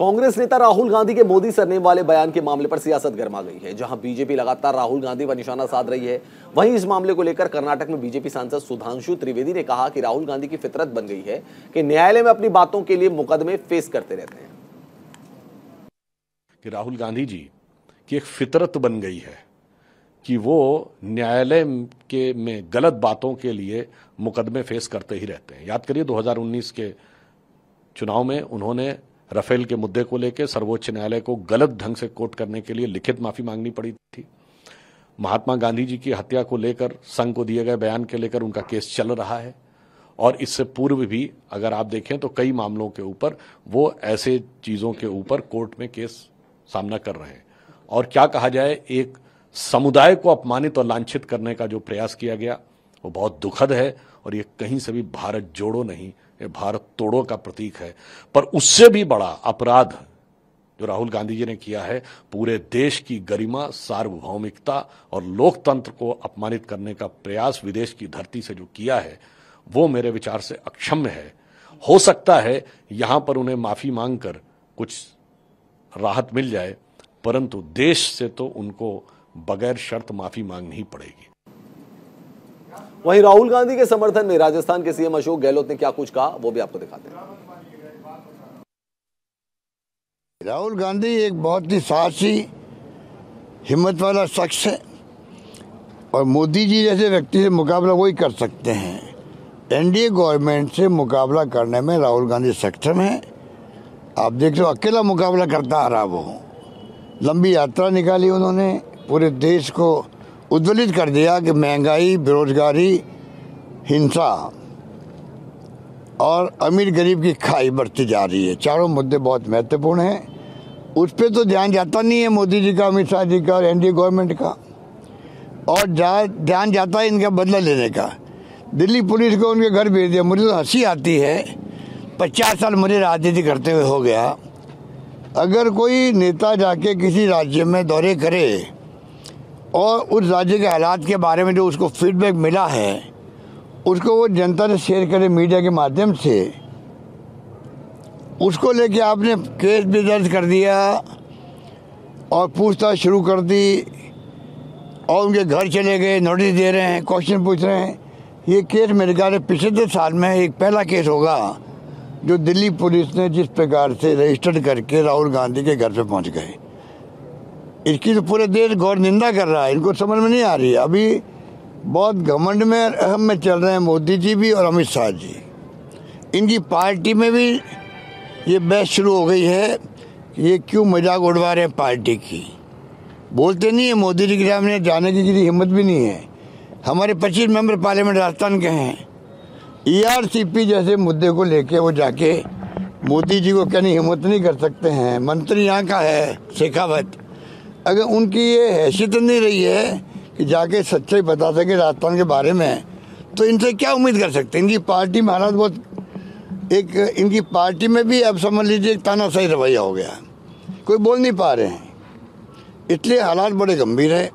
कांग्रेस नेता राहुल गांधी के मोदी सरनेम वाले बयान के मामले पर सियासत गर्मा गई है। जहां बीजेपी लगातार राहुल गांधी पर निशाना साध रही है, वहीं इस मामले को लेकर कर्नाटक में बीजेपी सांसद सुधांशु त्रिवेदी ने कहा कि राहुल गांधी की फितरत बन गई है कि न्यायालय में अपनी बातों के लिए मुकदमे फेस करते रहते हैं। कि राहुल गांधी जी की एक फितरत बन गई है कि वो न्यायालय के में गलत बातों के लिए मुकदमे फेस करते ही रहते हैं। याद करिए 2019 के चुनाव में उन्होंने राफेल के मुद्दे को लेकर सर्वोच्च न्यायालय को गलत ढंग से कोर्ट करने के लिए लिखित माफी मांगनी पड़ी थी। महात्मा गांधी जी की हत्या को लेकर संघ को दिए गए बयान के लेकर उनका केस चल रहा है, और इससे पूर्व भी अगर आप देखें तो कई मामलों के ऊपर वो ऐसे चीजों के ऊपर कोर्ट में केस सामना कर रहे हैं। और क्या कहा जाए, एक समुदाय को अपमानित और लांछित करने का जो प्रयास किया गया वो बहुत दुखद है, और ये कहीं से भी भारत जोड़ो नहीं, ये भारत तोड़ो का प्रतीक है। पर उससे भी बड़ा अपराध जो राहुल गांधी जी ने किया है, पूरे देश की गरिमा, सार्वभौमिकता और लोकतंत्र को अपमानित करने का प्रयास विदेश की धरती से जो किया है, वो मेरे विचार से अक्षम्य है। हो सकता है यहां पर उन्हें माफी मांगकर कुछ राहत मिल जाए, परंतु देश से तो उनको बगैर शर्त माफी मांगनी ही पड़ेगी। वहीं राहुल गांधी के समर्थन में राजस्थान के सीएम अशोक गहलोत ने क्या कुछ कहा, वो भी आपको दिखाते हैं। राहुल गांधी एक बहुत ही साहसी, हिम्मत वाला शख्स है, और मोदी जी जैसे व्यक्ति से मुकाबला वही कर सकते हैं। एनडीए गवर्नमेंट से मुकाबला करने में राहुल गांधी सक्षम है। आप देख लो, अकेला मुकाबला करता आ रहा वो। लंबी यात्रा निकाली उन्होंने, पूरे देश को उद्वेलित कर दिया कि महंगाई, बेरोजगारी, हिंसा और अमीर गरीब की खाई बढ़ती जा रही है। चारों मुद्दे बहुत महत्वपूर्ण हैं। उस पर तो ध्यान जाता नहीं है मोदी जी का, अमित शाह जी का और एनडीए गवर्नमेंट का, और ध्यान जाता है इनका बदला लेने का। दिल्ली पुलिस को उनके घर भेज दिया। मुझे तो हंसी आती है, 50 साल मुझे राजनीति करते हुए हो गया। अगर कोई नेता जाके किसी राज्य में दौरे करे और उस राज्य के हालात के बारे में जो उसको फीडबैक मिला है उसको वो जनता से शेयर करे मीडिया के माध्यम से, उसको लेके आपने केस भी दर्ज कर दिया और पूछताछ शुरू कर दी, और उनके घर चले गए, नोटिस दे रहे हैं, क्वेश्चन पूछ रहे हैं। ये केस मेरे ख्याल में पिछले साल में एक पहला केस होगा जो दिल्ली पुलिस ने जिस प्रकार से रजिस्टर्ड करके राहुल गांधी के घर पे पहुंच गए। इसकी तो पूरे देश गौर निंदा कर रहा है, इनको समझ में नहीं आ रही है। अभी बहुत घमंड में, अहम में चल रहे हैं मोदी जी भी और अमित शाह जी। इनकी पार्टी में भी ये बहस शुरू हो गई है कि ये क्यों मजाक उड़वा रहे हैं पार्टी की। बोलते नहीं है मोदी जी के सामने जाने की किसी हिम्मत भी नहीं है। हमारे 25 मेंबर पार्लियामेंट राजस्थान के हैं। ईआरसीपी जैसे मुद्दे को लेके वो जाके मोदी जी को कहने हिम्मत नहीं कर सकते हैं। मंत्री यहाँ का है शेखावत, अगर उनकी ये हैसियत नहीं रही है कि जाके सच्चाई बता सके राजस्थान के बारे में, तो इनसे क्या उम्मीद कर सकते हैं। इनकी पार्टी में हालात बहुत, इनकी पार्टी में भी अब समझ लीजिए एक तानाशाही रवैया हो गया, कोई बोल नहीं पा रहे हैं, इसलिए हालात बड़े गंभीर है।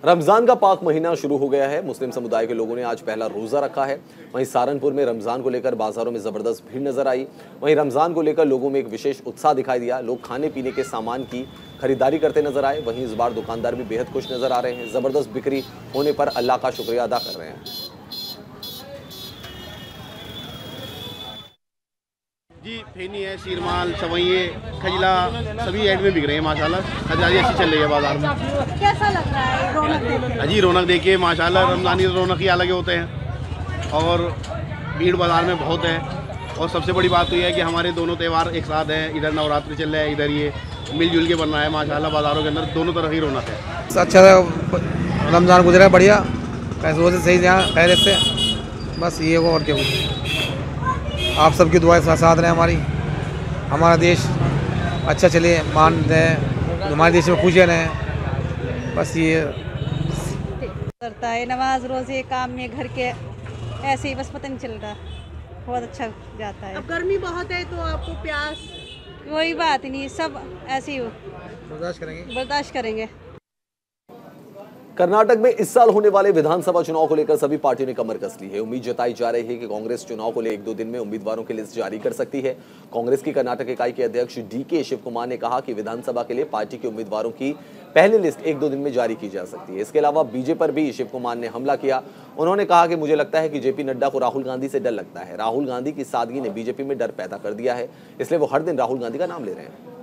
रमजान का पाक महीना शुरू हो गया है। मुस्लिम समुदाय के लोगों ने आज पहला रोजा रखा है। वहीं सहारनपुर में रमजान को लेकर बाजारों में जबरदस्त भीड़ नजर आई। वहीं रमजान को लेकर लोगों में एक विशेष उत्साह दिखाई दिया। लोग खाने पीने के सामान की खरीदारी करते नजर आए। वहीं इस बार दुकानदार भी बेहद खुश नजर आ रहे हैं। जबरदस्त बिक्री होने पर अल्लाह का शुक्रिया अदा कर रहे हैं। जी, फेनी है, शीरमाल, सवैये, खजला, सभी ऐड में बिक रहे हैं माशाल्लाह। खरीदारी अच्छी चल रही है बाजार में। कैसा लग रहा है रौनक? जी, रौनक देखिए माशाल्लाह, रमजानी रौनक ही अलग होते हैं और भीड़ बाजार में बहुत है। और सबसे बड़ी बात तो यह है कि हमारे दोनों त्यौहार एक साथ हैं। इधर नवरात्रि चल रहा है, इधर ये मिलजुल के बन रहा है माशाल्लाह। बाजारों के अंदर दोनों तरफ ही रौनक है। अच्छा रमजान गुजरा बढ़िया, पैसों से सही जहाँ खैरियत से, बस ये और क्या। आप सबकी दुआएं साथ रहे हमारी, हमारा देश अच्छा चले, मान दें, हमारे देश में खुशियाँ रहें, बस ये करता है। नमाज रोजे काम में घर के ऐसे ही बस पता नहीं चल रहा, बहुत अच्छा जाता है। अब गर्मी बहुत है तो आपको प्यास, कोई बात नहीं, सब ऐसे ही बर्दाश्त करेंगे। बर्दाश्त करेंगे। कर्नाटक में इस साल होने वाले विधानसभा चुनाव को लेकर सभी पार्टियों ने कमर कस ली है। उम्मीद जताई जा रही है कि कांग्रेस चुनाव को लेकर 1-2 दिन में उम्मीदवारों की लिस्ट जारी कर सकती है। कांग्रेस की कर्नाटक इकाई के अध्यक्ष डीके शिव कुमार ने कहा कि विधानसभा के लिए पार्टी के उम्मीदवारों की पहली लिस्ट 1-2 दिन में जारी की जा सकती है। इसके अलावा बीजेपी पर भी शिव कुमार ने हमला किया। उन्होंने कहा कि मुझे लगता है कि जेपी नड्डा को राहुल गांधी से डर लगता है। राहुल गांधी की सादगी ने बीजेपी में डर पैदा कर दिया है, इसलिए वो हर दिन राहुल गांधी का नाम ले रहे हैं।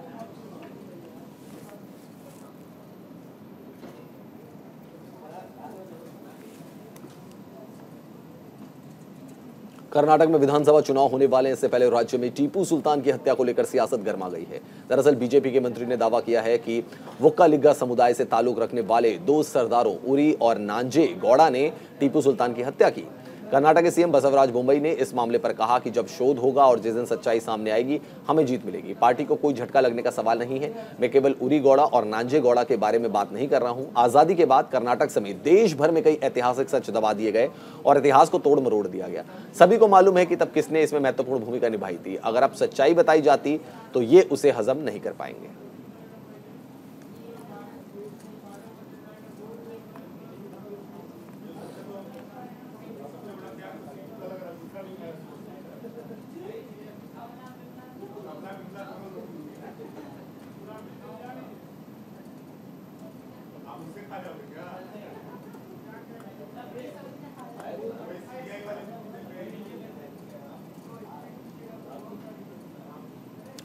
कर्नाटक में विधानसभा चुनाव होने वाले हैं। इससे पहले राज्य में टीपू सुल्तान की हत्या को लेकर सियासत गर्मा गई है। दरअसल बीजेपी के मंत्री ने दावा किया है कि वोक्कालिगा समुदाय से ताल्लुक रखने वाले 2 सरदारों उरी और नांजे गौड़ा ने टीपू सुल्तान की हत्या की। कर्नाटक के सीएम बसवराज बोम्मई ने इस मामले पर कहा कि जब शोध होगा और जिस दिन सच्चाई सामने आएगी हमें जीत मिलेगी। पार्टी को कोई झटका लगने का सवाल नहीं है। मैं केवल उरी गौड़ा और नांजे गौड़ा के बारे में बात नहीं कर रहा हूं। आजादी के बाद कर्नाटक समेत देश भर में कई ऐतिहासिक सच दबा दिए गए और इतिहास को तोड़ मरोड़ दिया गया। सभी को मालूम है कि तब किसने इसमें महत्वपूर्ण भूमिका निभाई थी। अगर अब सच्चाई बताई जाती तो ये उसे हजम नहीं कर पाएंगे।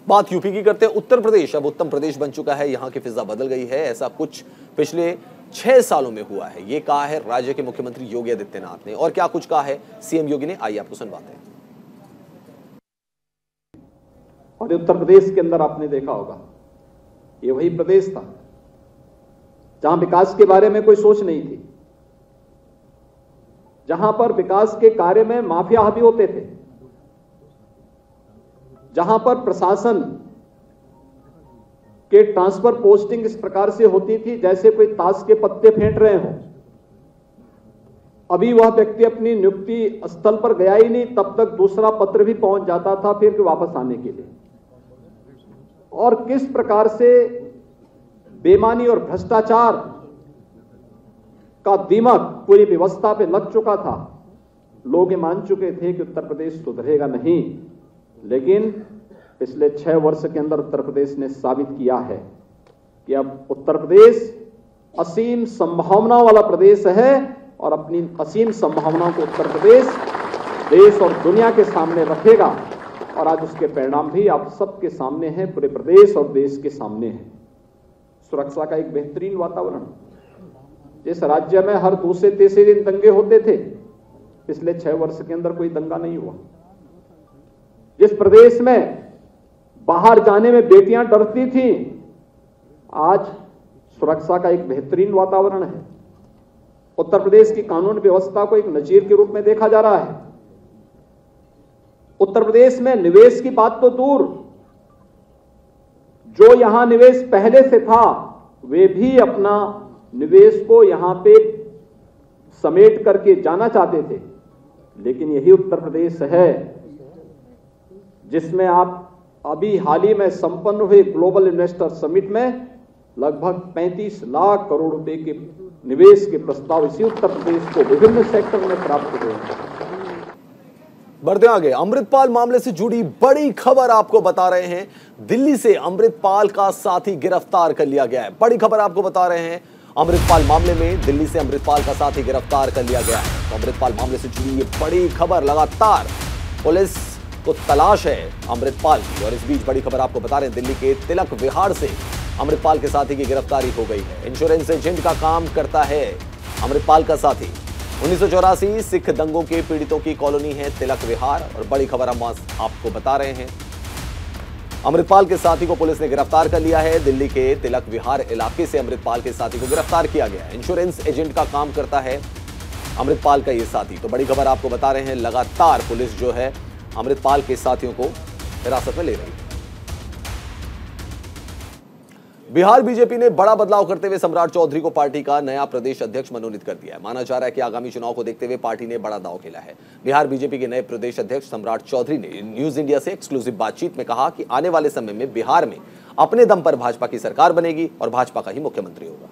बात यूपी की करते हैं। उत्तर प्रदेश अब उत्तम प्रदेश बन चुका है। यहां की फिजा बदल गई है। ऐसा कुछ पिछले 6 सालों में हुआ है, ये कहा है राज्य के मुख्यमंत्री योगी आदित्यनाथ ने। और क्या कुछ कहा है सीएम योगी ने, आइए आपको सुनवाते हैं। और उत्तर प्रदेश के अंदर आपने देखा होगा, ये वही प्रदेश था जहां विकास के बारे में कोई सोच नहीं थी, जहां पर विकास के कार्य में माफिया हावी होते थे, जहां पर प्रशासन के ट्रांसफर पोस्टिंग इस प्रकार से होती थी जैसे कोई ताश के पत्ते फेंट रहे हो। अभी वह व्यक्ति अपनी नियुक्ति स्थल पर गया ही नहीं, तब तक दूसरा पत्र भी पहुंच जाता था फिर वापस आने के लिए। और किस प्रकार से बेईमानी और भ्रष्टाचार का दिमाग पूरी व्यवस्था पे लग चुका था। लोग ये मान चुके थे कि उत्तर प्रदेश सुधरेगा नहीं, लेकिन पिछले 6 वर्ष के अंदर उत्तर प्रदेश ने साबित किया है कि अब उत्तर प्रदेश असीम संभावनाओं वाला प्रदेश है और अपनी असीम संभावनाओं को उत्तर प्रदेश देश और दुनिया के सामने रखेगा। और आज उसके परिणाम भी आप सबके सामने हैं, पूरे प्रदेश और देश के सामने हैं। सुरक्षा का एक बेहतरीन वातावरण, जिस राज्य में हर दूसरे तीसरे दिन दंगे होते थे, पिछले 6 वर्ष के अंदर कोई दंगा नहीं हुआ। जिस प्रदेश में बाहर जाने में बेटियां डरती थी, आज सुरक्षा का एक बेहतरीन वातावरण है। उत्तर प्रदेश की कानून व्यवस्था को एक नजीर के रूप में देखा जा रहा है। उत्तर प्रदेश में निवेश की बात तो दूर, जो यहां निवेश पहले से था वे भी अपना निवेश को यहां पे समेट करके जाना चाहते थे। लेकिन यही उत्तर प्रदेश है जिसमें आप अभी हाल ही में संपन्न हुए ग्लोबल इन्वेस्टर समिट में लगभग 35 लाख करोड़ रुपए के निवेश के प्रस्ताव इसी उत्तर प्रदेश को विभिन्न सेक्टर में प्राप्त हुए हैं। बढ़ते आगे, अमृतपाल मामले से जुड़ी बड़ी खबर आपको बता रहे हैं। दिल्ली से अमृतपाल का साथी गिरफ्तार कर लिया गया है। बड़ी खबर आपको बता रहे हैं, अमृतपाल मामले में दिल्ली से अमृतपाल का साथी गिरफ्तार कर लिया गया है। तो अमृतपाल मामले से जुड़ी ये बड़ी खबर, लगातार पुलिस को तलाश है अमृतपाल की। और इस बीच बड़ी खबर आपको बता रहे हैं, दिल्ली के तिलक विहार से अमृतपाल के साथी की गिरफ्तारी हो गई है। इंश्योरेंस एजेंट का काम करता है अमृतपाल का साथी। 1984 सिख दंगों के पीड़ितों की कॉलोनी है तिलक विहार। और बड़ी खबर हम आपको बता रहे हैं, अमृतपाल के साथी को पुलिस ने गिरफ्तार कर लिया है। दिल्ली के तिलक विहार इलाके से अमृतपाल के साथी को गिरफ्तार किया गया है। इंश्योरेंस एजेंट का काम करता है अमृतपाल का ये साथी। तो बड़ी खबर आपको बता रहे हैं, लगातार पुलिस जो है अमृतपाल के साथियों को हिरासत में ले रही है। बिहार बीजेपी ने बड़ा बदलाव करते हुए सम्राट चौधरी को पार्टी का नया प्रदेश अध्यक्ष मनोनीत कर दिया है। माना जा रहा है कि आगामी चुनाव को देखते हुए पार्टी ने बड़ा दांव खेला है। बिहार बीजेपी के नए प्रदेश अध्यक्ष सम्राट चौधरी ने न्यूज इंडिया से एक्सक्लूसिव बातचीत में कहा कि आने वाले समय में बिहार में अपने दम पर भाजपा की सरकार बनेगी और भाजपा का ही मुख्यमंत्री होगा।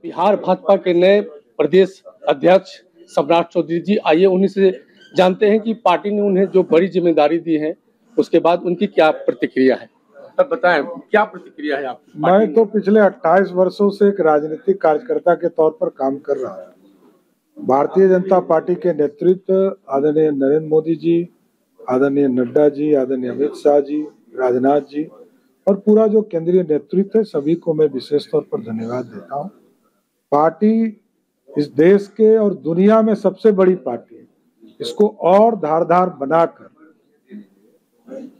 बिहार भाजपा के नए प्रदेश अध्यक्ष सम्राट चौधरी जी, आइए उन्हीं से जानते हैं कि पार्टी ने उन्हें जो बड़ी जिम्मेदारी दी है उसके बाद उनकी क्या प्रतिक्रिया है। तब बताएं, क्या प्रतिक्रिया है आपकी? मैं तो पिछले 28 वर्षों से एक राजनीतिक कार्यकर्ता के तौर पर काम कर रहा हूँ। भारतीय जनता पार्टी के नेतृत्व आदरणीय नरेंद्र मोदी जी, आदरणीय नड्डा जी, आदरणीय अमित शाह जी, राजनाथ जी और पूरा जो केंद्रीय नेतृत्व है, सभी को मैं विशेष तौर पर धन्यवाद देता हूँ। पार्टी इस देश के और दुनिया में सबसे बड़ी पार्टी है। इसको और धारदार बनाकर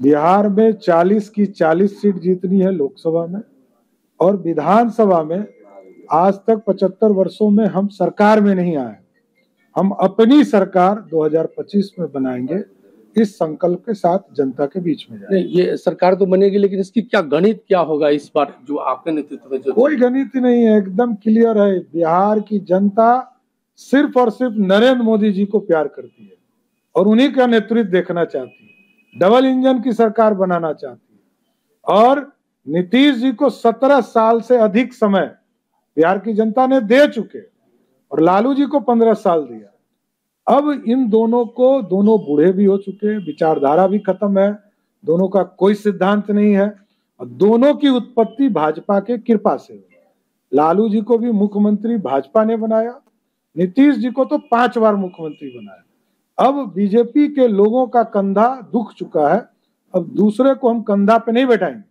बिहार में 40 की 40 सीट जीतनी है लोकसभा में, और विधानसभा में आज तक 75 वर्षों में हम सरकार में नहीं आए। हम अपनी सरकार 2025 में बनाएंगे, इस संकल्प के साथ जनता के बीच में जाएंगे। ये सरकार तो बनेगी, लेकिन इसकी क्या गणित क्या होगा इस बार जो आपके नेतृत्व में? जो कोई गणित नहीं है, एकदम क्लियर है। बिहार की जनता सिर्फ और सिर्फ नरेंद्र मोदी जी को प्यार करती है और उन्हीं का नेतृत्व देखना चाहती है। डबल इंजन की सरकार बनाना चाहती है और नीतीश जी को 17 साल से अधिक समय बिहार की जनता ने दे चुके और लालू जी को 15 साल दिया। अब इन दोनों को, दोनों बूढ़े भी हो चुके हैं, विचारधारा भी खत्म है, दोनों का कोई सिद्धांत नहीं है और दोनों की उत्पत्ति भाजपा के कृपा से हुई। लालू जी को भी मुख्यमंत्री भाजपा ने बनाया, नीतीश जी को तो 5 बार मुख्यमंत्री बनाया। अब बीजेपी के लोगों का कंधा दुख चुका है, अब दूसरे को हम कंधा पे नहीं बैठाएंगे।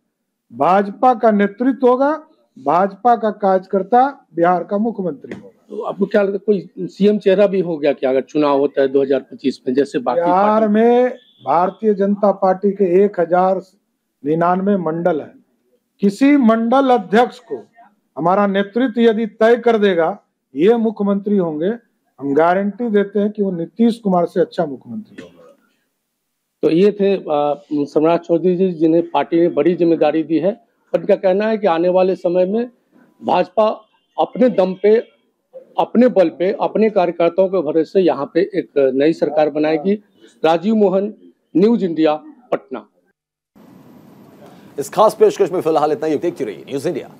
भाजपा का नेतृत्व होगा, भाजपा का कार्यकर्ता बिहार का मुख्यमंत्री होगा। तो आपको क्या लगता है, कोई सीएम चेहरा भी हो गया क्या अगर चुनाव होता है 2025 में, जैसे बाकी बिहार में भारतीय जनता पार्टी के 1099 मंडल है। किसी मंडल अध्यक्ष को हमारा नेतृत्व यदि तय कर देगा ये मुख्यमंत्री होंगे, हम गारंटी देते हैं कि वो नीतीश कुमार से अच्छा मुख्यमंत्री होगा। तो ये थे सम्राट चौधरी जी, जिन्हें पार्टी ने बड़ी जिम्मेदारी दी है। उनका कहना है कि आने वाले समय में भाजपा अपने दम पे, अपने बल पे, अपने कार्यकर्ताओं के भरोसे यहाँ पे एक नई सरकार बनाएगी। राजीव मोहन, न्यूज इंडिया, पटना। इस खास पेशकश में फिलहाल इतना ही। देखती रहिए न्यूज इंडिया।